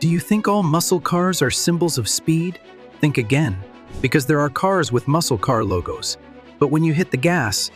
Do you think all muscle cars are symbols of speed? Think again, because there are cars with muscle car logos. But when you hit the gas,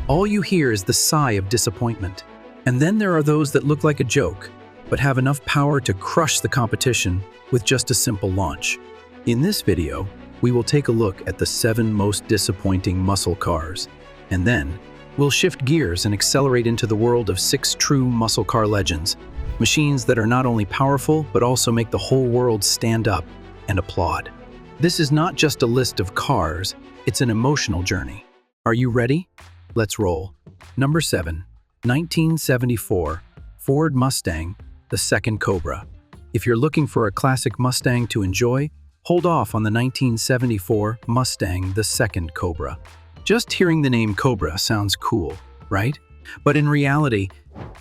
all you hear is the sigh of disappointment. And then there are those that look like a joke, but have enough power to crush the competition with just a simple launch. In this video, we will take a look at the 7 most disappointing muscle cars, and then we'll shift gears and accelerate into the world of 6 true muscle car legends, machines that are not only powerful, but also make the whole world stand up and applaud. This is not just a list of cars, it's an emotional journey. Are you ready? Let's roll. Number 7, 1974 Ford Mustang, the second Cobra. If you're looking for a classic Mustang to enjoy, hold off on the 1974 Mustang, the second Cobra. Just hearing the name Cobra sounds cool, right? But in reality,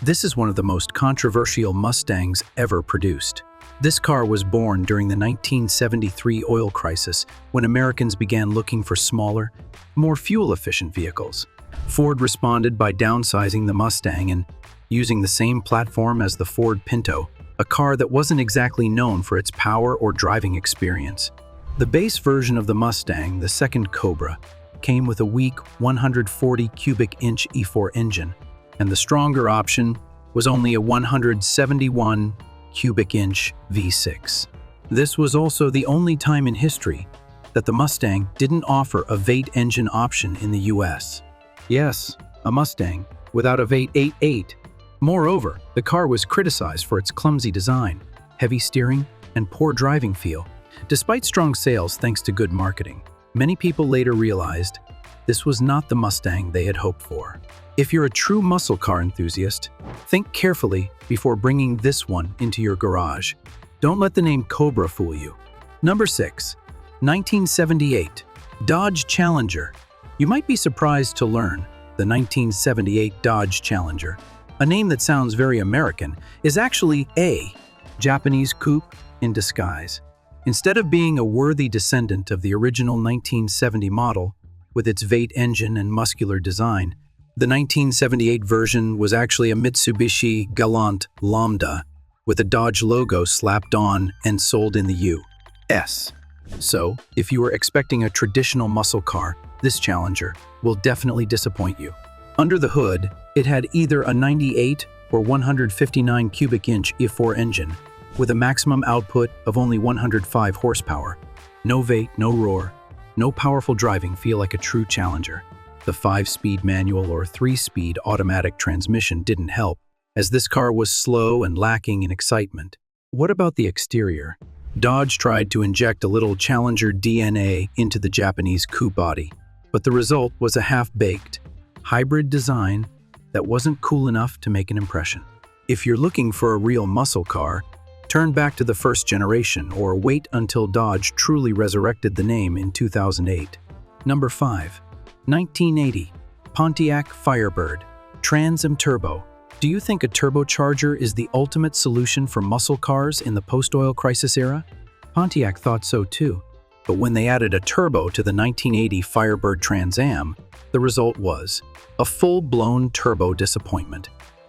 this is one of the most controversial Mustangs ever produced. This car was born during the 1973 oil crisis, when Americans began looking for smaller, more fuel-efficient vehicles. Ford responded by downsizing the Mustang and using the same platform as the Ford Pinto, a car that wasn't exactly known for its power or driving experience. The base version of the Mustang, the second Cobra, came with a weak 140 cubic inch E4 engine, and the stronger option was only a 171 cubic inch V6. This was also the only time in history that the Mustang didn't offer a V8 engine option in the US. Yes, a Mustang without a V8 8.8. Moreover, the car was criticized for its clumsy design, heavy steering, and poor driving feel. Despite strong sales thanks to good marketing, many people later realized this was not the Mustang they had hoped for. If you're a true muscle car enthusiast, think carefully before bringing this one into your garage. Don't let the name Cobra fool you. Number 6, 1978 Dodge Challenger. You might be surprised to learn the 1978 Dodge Challenger, a name that sounds very American, is actually a Japanese coupe in disguise. Instead of being a worthy descendant of the original 1970 model, with its V8 engine and muscular design, the 1978 version was actually a Mitsubishi Galant Lambda with a Dodge logo slapped on and sold in the U.S. So, if you were expecting a traditional muscle car, this Challenger will definitely disappoint you. Under the hood, it had either a 98 or 159 cubic inch E4 engine with a maximum output of only 105 horsepower. No V8, no roar, no powerful driving feel like a true Challenger. The 5-speed manual or 3-speed automatic transmission didn't help, as this car was slow and lacking in excitement. What about the exterior? Dodge tried to inject a little Challenger DNA into the Japanese coupe body, but the result was a half-baked, hybrid design that wasn't cool enough to make an impression. If you're looking for a real muscle car, turn back to the first generation or wait until Dodge truly resurrected the name in 2008. Number 5, 1980 Pontiac Firebird Trans Am Turbo. Do you think a turbocharger is the ultimate solution for muscle cars in the post-oil crisis era? Pontiac thought so too, but when they added a turbo to the 1980 Firebird Trans Am, the result was a full-blown turbo disappointment.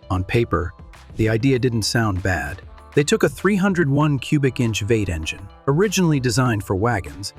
On paper, the idea didn't sound bad. They took a 301 cubic inch V8 engine, originally designed for wagons,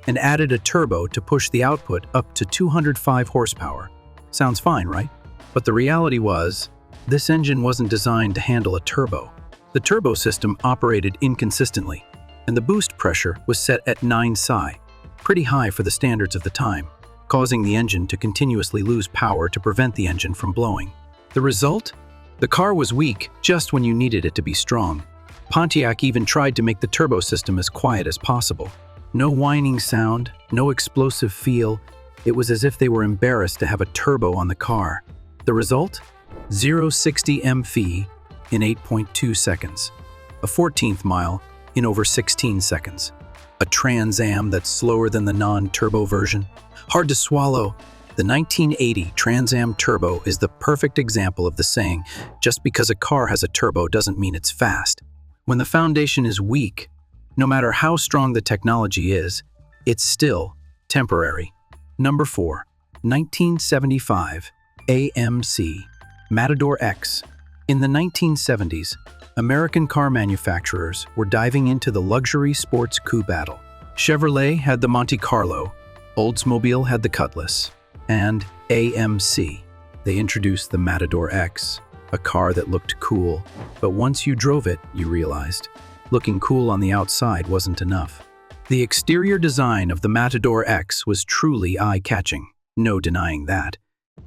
and added a turbo to push the output up to 205 horsepower. Sounds fine, right? But the reality was, this engine wasn't designed to handle a turbo. The turbo system operated inconsistently, and the boost pressure was set at 9 psi, pretty high for the standards of the time, causing the engine to continuously lose power to prevent the engine from blowing. The result? The car was weak just when you needed it to be strong. Pontiac even tried to make the turbo system as quiet as possible. No whining sound, no explosive feel. It was as if they were embarrassed to have a turbo on the car. The result? 0-60 mph in 8.2 seconds. A 14th mile in over 16 seconds. A Trans Am that's slower than the non-turbo version. Hard to swallow. The 1980 Trans Am Turbo is the perfect example of the saying, just because a car has a turbo doesn't mean it's fast. When the foundation is weak, no matter how strong the technology is, it's still temporary. Number 4, 1975 AMC Matador X. In the 1970s, American car manufacturers were diving into the luxury sports coupe battle. Chevrolet had the Monte Carlo, Oldsmobile had the Cutlass, and AMC. They introduced the Matador X, a car that looked cool, but once you drove it, you realized looking cool on the outside wasn't enough. The exterior design of the Matador X was truly eye-catching, no denying that.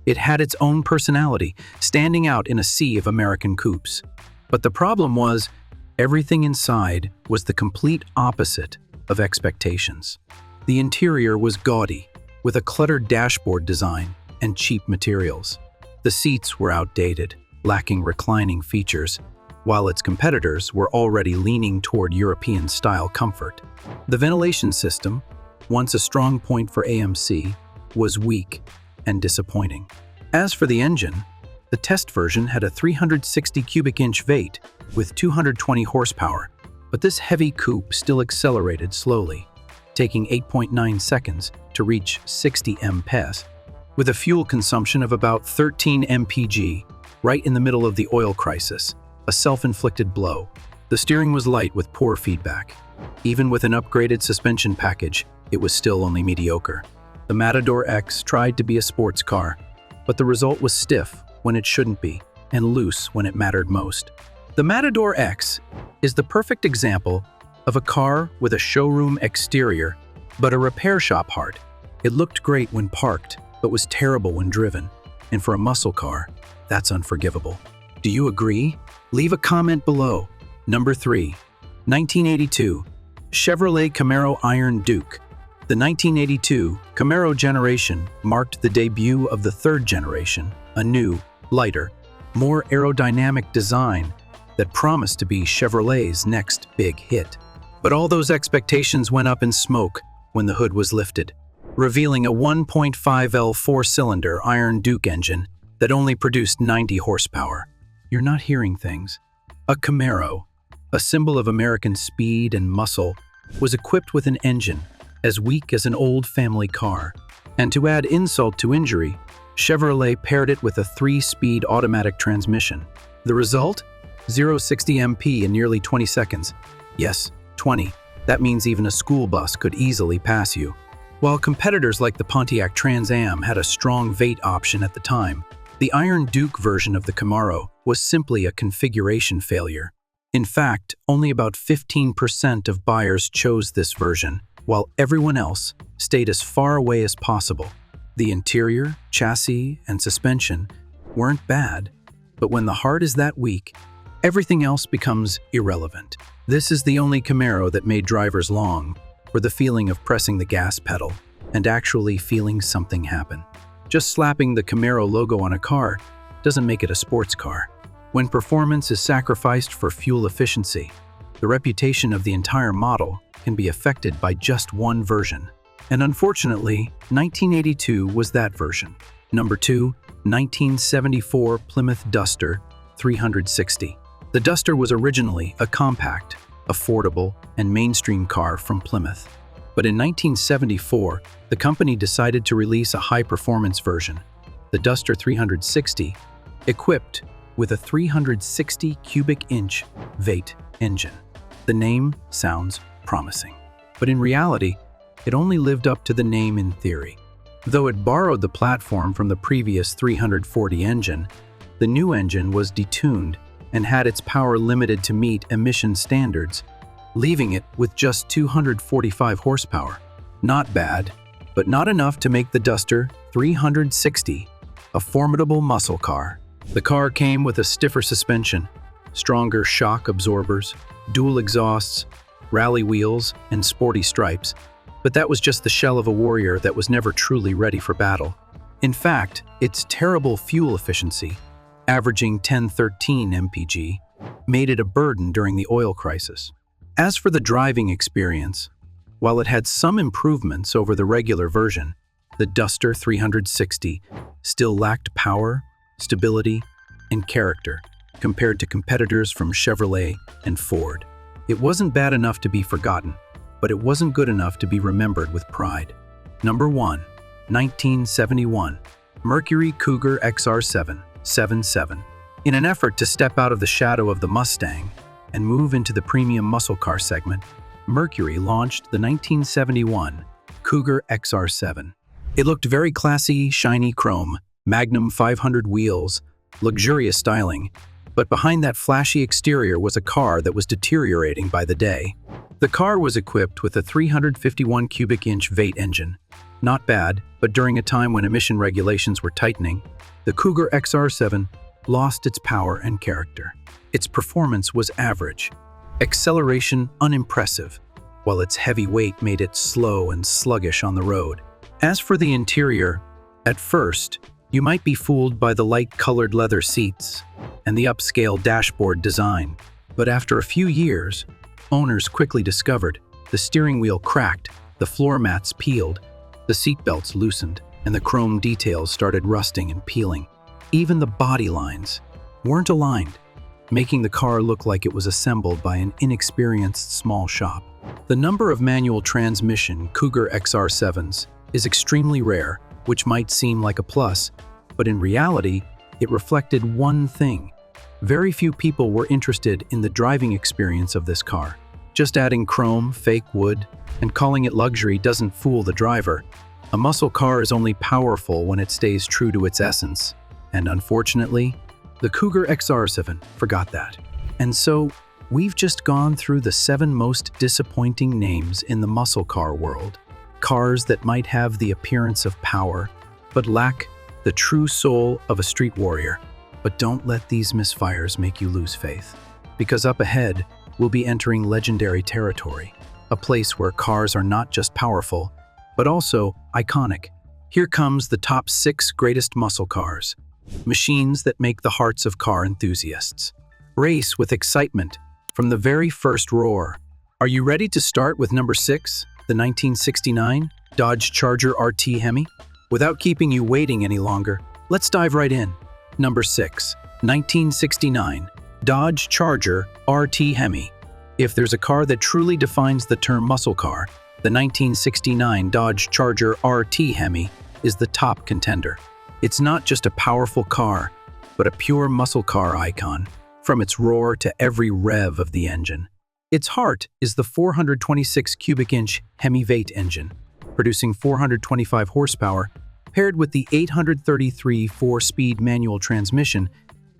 It had its own personality, standing out in a sea of American coupes. But the problem was, everything inside was the complete opposite of expectations. The interior was gaudy, with a cluttered dashboard design and cheap materials. The seats were outdated, lacking reclining features, while its competitors were already leaning toward European-style comfort. The ventilation system, once a strong point for AMC, was weak and disappointing. As for the engine, the test version had a 360 cubic inch V8 with 220 horsepower, but this heavy coupe still accelerated slowly, taking 8.9 seconds to reach 60 mph, with a fuel consumption of about 13 mpg, right in the middle of the oil crisis, a self-inflicted blow. The steering was light with poor feedback. Even with an upgraded suspension package, it was still only mediocre. The Matador X tried to be a sports car, but the result was stiff when it shouldn't be, and loose when it mattered most. The Matador X is the perfect example of a car with a showroom exterior, but a repair shop heart. It looked great when parked, but was terrible when driven. And for a muscle car, that's unforgivable. Do you agree? Leave a comment below. Number 3. 1982. Chevrolet Camaro Iron Duke. The 1982 Camaro generation marked the debut of the third generation, a new, lighter, more aerodynamic design that promised to be Chevrolet's next big hit. But all those expectations went up in smoke when the hood was lifted, revealing a 1.5L four-cylinder Iron Duke engine that only produced 90 horsepower. You're not hearing things. A Camaro, a symbol of American speed and muscle, was equipped with an engine as weak as an old family car. And to add insult to injury, Chevrolet paired it with a 3-speed automatic transmission. The result? 0-60 mph in nearly 20 seconds. Yes, 20. That means even a school bus could easily pass you. While competitors like the Pontiac Trans Am had a strong V8 option at the time, the Iron Duke version of the Camaro was simply a configuration failure. In fact, only about 15% of buyers chose this version, while everyone else stayed as far away as possible. The interior, chassis, and suspension weren't bad, but when the heart is that weak, everything else becomes irrelevant. This is the only Camaro that made drivers long for the feeling of pressing the gas pedal and actually feeling something happen. Just slapping the Camaro logo on a car doesn't make it a sports car. When performance is sacrificed for fuel efficiency, the reputation of the entire model can be affected by just one version. And unfortunately, 1982 was that version. Number 2, 1974 Plymouth Duster 360. The Duster was originally a compact, affordable, and mainstream car from Plymouth. But in 1974, the company decided to release a high-performance version, the Duster 360, equipped with a 360 cubic inch V8 engine. The name sounds promising, but in reality, it only lived up to the name in theory. Though it borrowed the platform from the previous 340 engine, the new engine was detuned and had its power limited to meet emission standards, leaving it with just 245 horsepower. Not bad, but not enough to make the Duster 360 a formidable muscle car. The car came with a stiffer suspension, stronger shock absorbers, dual exhausts, rally wheels, and sporty stripes, but that was just the shell of a warrior that was never truly ready for battle. In fact, its terrible fuel efficiency, averaging 10-13 mpg, made it a burden during the oil crisis. As for the driving experience, while it had some improvements over the regular version, the Duster 360 still lacked power, stability, and character compared to competitors from Chevrolet and Ford. It wasn't bad enough to be forgotten, but it wasn't good enough to be remembered with pride. Number 1, 1971 Mercury Cougar XR7 77. In an effort to step out of the shadow of the Mustang, and move into the premium muscle car segment, Mercury launched the 1971 Cougar XR7. It looked very classy, shiny chrome, Magnum 500 wheels, luxurious styling, but behind that flashy exterior was a car that was deteriorating by the day. The car was equipped with a 351 cubic inch V8 engine. Not bad, but during a time when emission regulations were tightening, the Cougar XR7 lost its power and character. Its performance was average, acceleration unimpressive, while its heavy weight made it slow and sluggish on the road. As for the interior, at first, you might be fooled by the light-colored leather seats and the upscale dashboard design. But after a few years, owners quickly discovered the steering wheel cracked, the floor mats peeled, the seatbelts loosened, and the chrome details started rusting and peeling. Even the body lines weren't aligned, making the car look like it was assembled by an inexperienced small shop. The number of manual transmission Cougar XR7s is extremely rare, which might seem like a plus, but in reality, it reflected one thing. Very few people were interested in the driving experience of this car. Just adding chrome, fake wood, and calling it luxury doesn't fool the driver. A muscle car is only powerful when it stays true to its essence. And unfortunately, the Cougar XR7 forgot that. And so, we've just gone through the 7 most disappointing names in the muscle car world. Cars that might have the appearance of power, but lack the true soul of a street warrior. But don't let these misfires make you lose faith. Because up ahead, we'll be entering legendary territory, a place where cars are not just powerful, but also iconic. Here comes the top 6 greatest muscle cars, machines that make the hearts of car enthusiasts. Race with excitement from the very first roar. Are you ready to start with number 6, the 1969 Dodge Charger RT Hemi? Without keeping you waiting any longer, let's dive right in. Number 6, 1969 Dodge Charger RT Hemi. If there's a car that truly defines the term muscle car, the 1969 Dodge Charger RT Hemi is the top contender. It's not just a powerful car, but a pure muscle car icon, from its roar to every rev of the engine. Its heart is the 426 cubic inch Hemi V8 engine, producing 425 horsepower, paired with the 833 4-speed manual transmission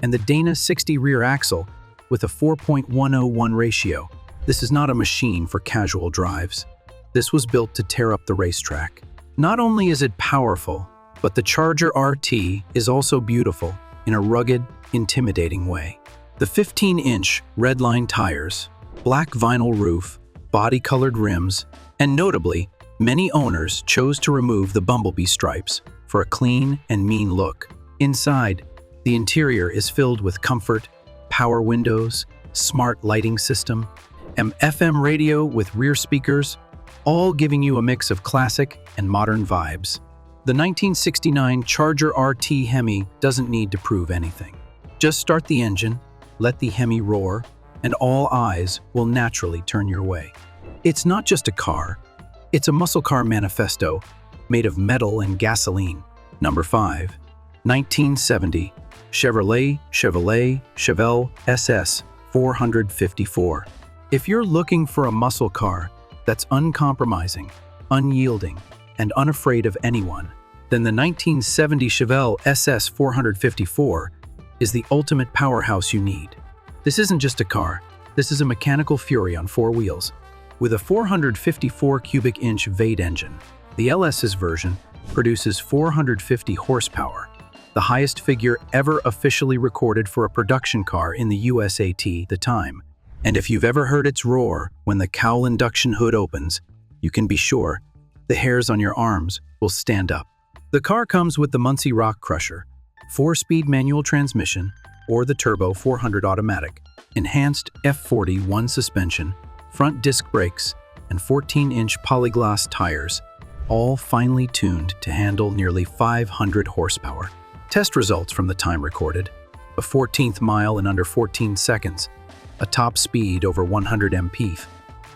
and the Dana 60 rear axle with a 4.101 ratio. This is not a machine for casual drives. This was built to tear up the racetrack. Not only is it powerful, but the Charger RT is also beautiful in a rugged, intimidating way. The 15-inch Redline tires, black vinyl roof, body-colored rims, and notably, many owners chose to remove the bumblebee stripes for a clean and mean look. Inside, the interior is filled with comfort, power windows, smart lighting system, and FM radio with rear speakers, all giving you a mix of classic and modern vibes. The 1969 Charger RT Hemi doesn't need to prove anything. Just start the engine, let the Hemi roar, and all eyes will naturally turn your way. It's not just a car, it's a muscle car manifesto made of metal and gasoline. Number 5, 1970 Chevrolet Chevelle SS 454. If you're looking for a muscle car that's uncompromising, unyielding, and unafraid of anyone, then the 1970 Chevelle SS 454 is the ultimate powerhouse you need. This isn't just a car, this is a mechanical fury on 4 wheels. With a 454 cubic inch V8 engine, the LS's version produces 450 horsepower, the highest figure ever officially recorded for a production car in the USAT the time. And if you've ever heard its roar when the cowl induction hood opens, you can be sure the hairs on your arms will stand up. The car comes with the Muncie Rock Crusher, 4-speed manual transmission, or the Turbo 400 automatic, enhanced F40 suspension, front disc brakes, and 14-inch polyglass tires, all finely tuned to handle nearly 500 horsepower. Test results from the time recorded: a 14th mile in under 14 seconds, a top speed over 100 mph,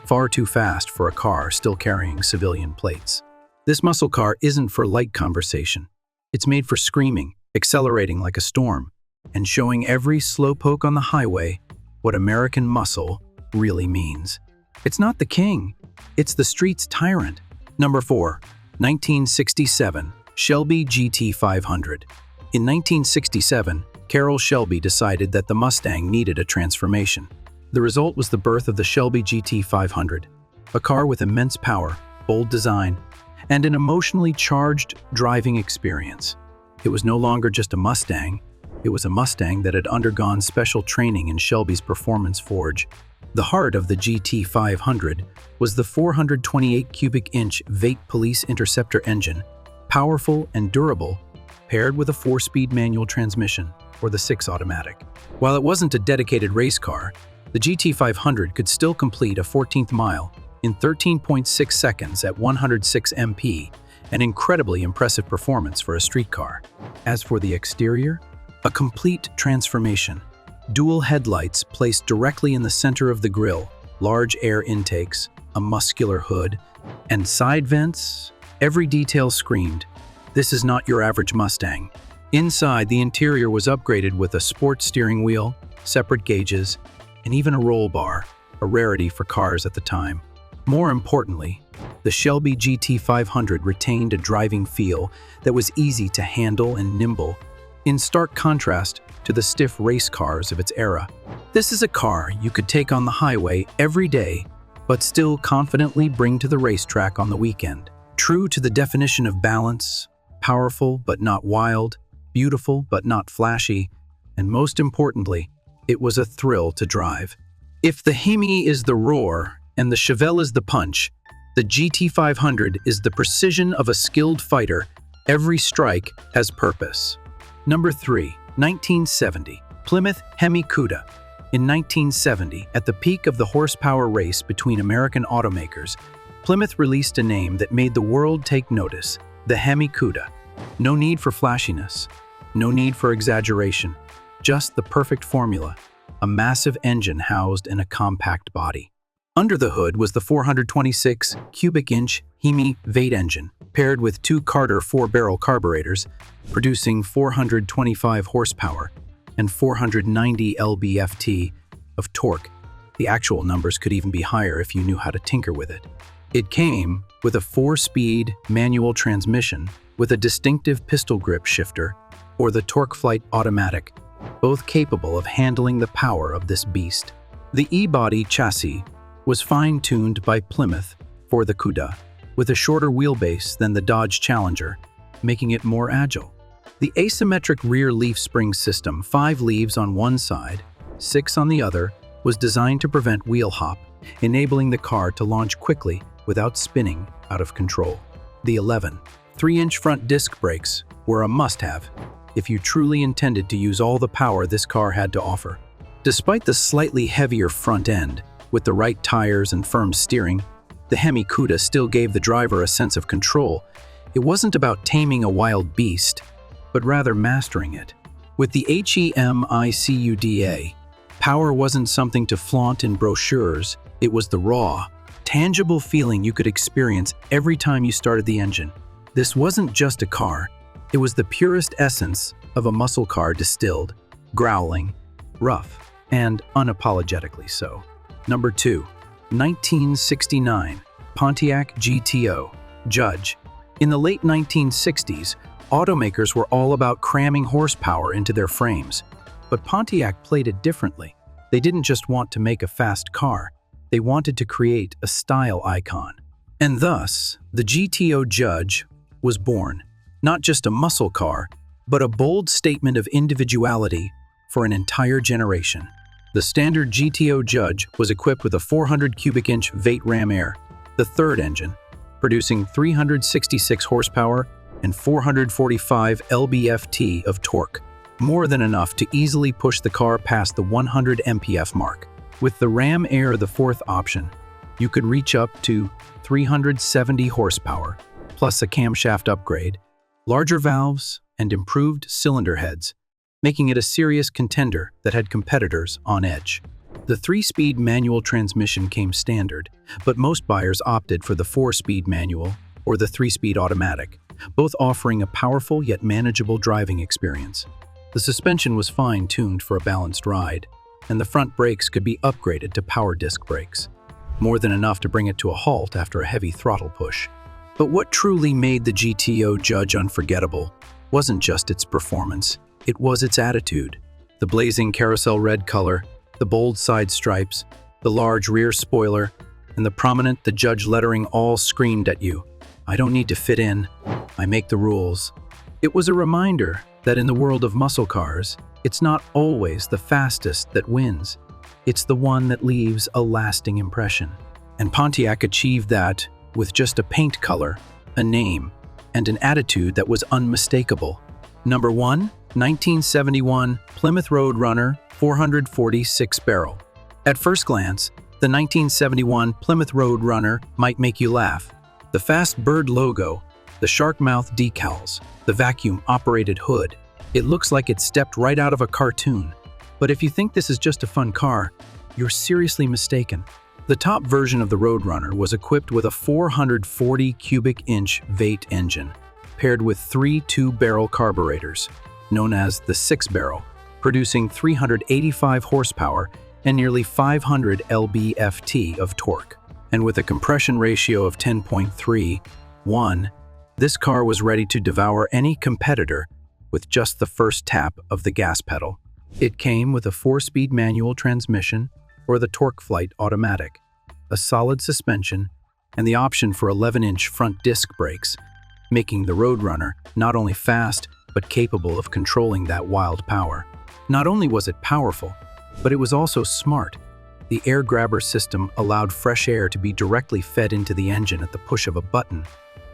far too fast for a car still carrying civilian plates. This muscle car isn't for light conversation. It's made for screaming, accelerating like a storm, and showing every slowpoke on the highway what American muscle really means. It's not the king, it's the street's tyrant. Number 4. 1967 Shelby GT500. In 1967, Carroll Shelby decided that the Mustang needed a transformation. The result was the birth of the Shelby GT500, a car with immense power, bold design, and an emotionally charged driving experience. It was no longer just a Mustang, it was a Mustang that had undergone special training in Shelby's performance forge. The heart of the GT500 was the 428 cubic inch Vate Police Interceptor engine, powerful and durable, paired with a 4-speed manual transmission, or the 6 automatic. While it wasn't a dedicated race car, the GT500 could still complete a 14th mile in 13.6 seconds at 106 mph, an incredibly impressive performance for a street car. As for the exterior, a complete transformation. Dual headlights placed directly in the center of the grille, large air intakes, a muscular hood, and side vents. Every detail screamed, "This is not your average Mustang." Inside, the interior was upgraded with a sport steering wheel, separate gauges, and even a roll bar, a rarity for cars at the time. More importantly, the Shelby GT500 retained a driving feel that was easy to handle and nimble, in stark contrast to the stiff race cars of its era. This is a car you could take on the highway every day, but still confidently bring to the racetrack on the weekend. True to the definition of balance, powerful but not wild, beautiful but not flashy, and most importantly, it was a thrill to drive. If the Hemi is the roar and the Chevelle is the punch, the GT500 is the precision of a skilled fighter. Every strike has purpose. Number 3. 1970 Plymouth Hemi Cuda. In 1970, at the peak of the horsepower race between American automakers, Plymouth released a name that made the world take notice: the Hemi Cuda. No need for flashiness, no need for exaggeration, just the perfect formula: a massive engine housed in a compact body. Under the hood was the 426 cubic inch Hemi Vate engine, paired with 2 Carter 4-barrel carburetors, producing 425 horsepower and 490 lb-ft of torque. The actual numbers could even be higher if you knew how to tinker with it. It came with a 4-speed manual transmission with a distinctive pistol grip shifter, or the TorqueFlite automatic, both capable of handling the power of this beast. The E-body chassis was fine-tuned by Plymouth for the Cuda, with a shorter wheelbase than the Dodge Challenger, making it more agile. The asymmetric rear leaf spring system, 5 leaves on one side, 6 on the other, was designed to prevent wheel hop, enabling the car to launch quickly without spinning out of control. The 11 3-inch front disc brakes were a must-have if you truly intended to use all the power this car had to offer. Despite the slightly heavier front end, with the right tires and firm steering, the Hemi Cuda still gave the driver a sense of control. It wasn't about taming a wild beast, but rather mastering it. With the HEMI-CUDA, power wasn't something to flaunt in brochures, it was the raw, tangible feeling you could experience every time you started the engine. This wasn't just a car, it was the purest essence of a muscle car distilled, growling, rough, and unapologetically so. Number 2. 1969 Pontiac GTO Judge. In the late 1960s, automakers were all about cramming horsepower into their frames. But Pontiac played it differently. They didn't just want to make a fast car, they wanted to create a style icon. And thus, the GTO Judge was born. Not just a muscle car, but a bold statement of individuality for an entire generation. The standard GTO Judge was equipped with a 400 cubic inch Vate Ram Air, the third engine, producing 366 horsepower and 445 lb-ft of torque, more than enough to easily push the car past the 100 mpf mark. With the Ram Air, the fourth option, you could reach up to 370 horsepower, plus a camshaft upgrade, larger valves, and improved cylinder heads, making it a serious contender that had competitors on edge. The 3-speed manual transmission came standard, but most buyers opted for the 4-speed manual or the 3-speed automatic, both offering a powerful yet manageable driving experience. The suspension was fine-tuned for a balanced ride, and the front brakes could be upgraded to power disc brakes, more than enough to bring it to a halt after a heavy throttle push. But what truly made the GTO Judge unforgettable wasn't just its performance, it was its attitude. The blazing carousel red color, the bold side stripes, the large rear spoiler, and the prominent "The Judge" lettering all screamed at you, "I don't need to fit in, I make the rules." It was a reminder that in the world of muscle cars, it's not always the fastest that wins. It's the one that leaves a lasting impression. And Pontiac achieved that with just a paint color, a name, and an attitude that was unmistakable. Number 1, 1971 Plymouth Roadrunner 440 6-barrel. At first glance, the 1971 Plymouth Roadrunner might make you laugh. The fast bird logo, the shark mouth decals, the vacuum-operated hood. It looks like it stepped right out of a cartoon. But if you think this is just a fun car, you're seriously mistaken. The top version of the Roadrunner was equipped with a 440 cubic inch Vate engine, paired with 3 2-barrel carburetors, known as the 6-barrel, producing 385 horsepower and nearly 500 lb-ft of torque. And with a compression ratio of 10.31, this car was ready to devour any competitor with just the first tap of the gas pedal. It came with a 4-speed manual transmission or the TorqueFlite automatic, a solid suspension, and the option for 11-inch front disc brakes, making the Roadrunner not only fast, but capable of controlling that wild power. Not only was it powerful, but it was also smart. The air grabber system allowed fresh air to be directly fed into the engine at the push of a button,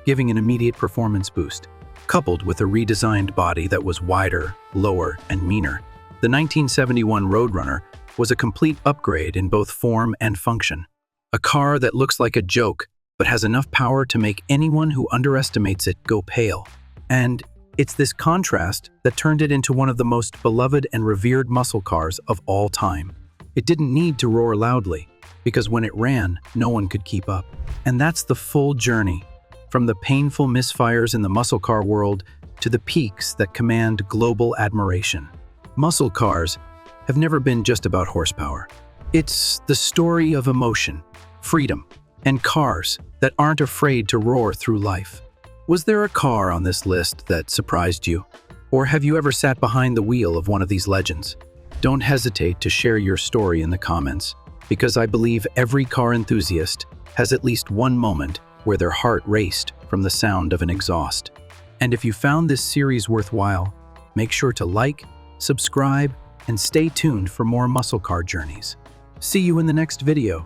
giving an immediate performance boost. Coupled with a redesigned body that was wider, lower, and meaner, the 1971 Roadrunner was a complete upgrade in both form and function. A car that looks like a joke, but has enough power to make anyone who underestimates it go pale. And it's this contrast that turned it into one of the most beloved and revered muscle cars of all time. It didn't need to roar loudly, because when it ran, no one could keep up. And that's the full journey, from the painful misfires in the muscle car world to the peaks that command global admiration. Muscle cars have never been just about horsepower. It's the story of emotion, freedom, and cars that aren't afraid to roar through life. Was there a car on this list that surprised you? Or have you ever sat behind the wheel of one of these legends? Don't hesitate to share your story in the comments, because I believe every car enthusiast has at least one moment where their heart raced from the sound of an exhaust. And if you found this series worthwhile, make sure to like, subscribe, and stay tuned for more muscle car journeys. See you in the next video.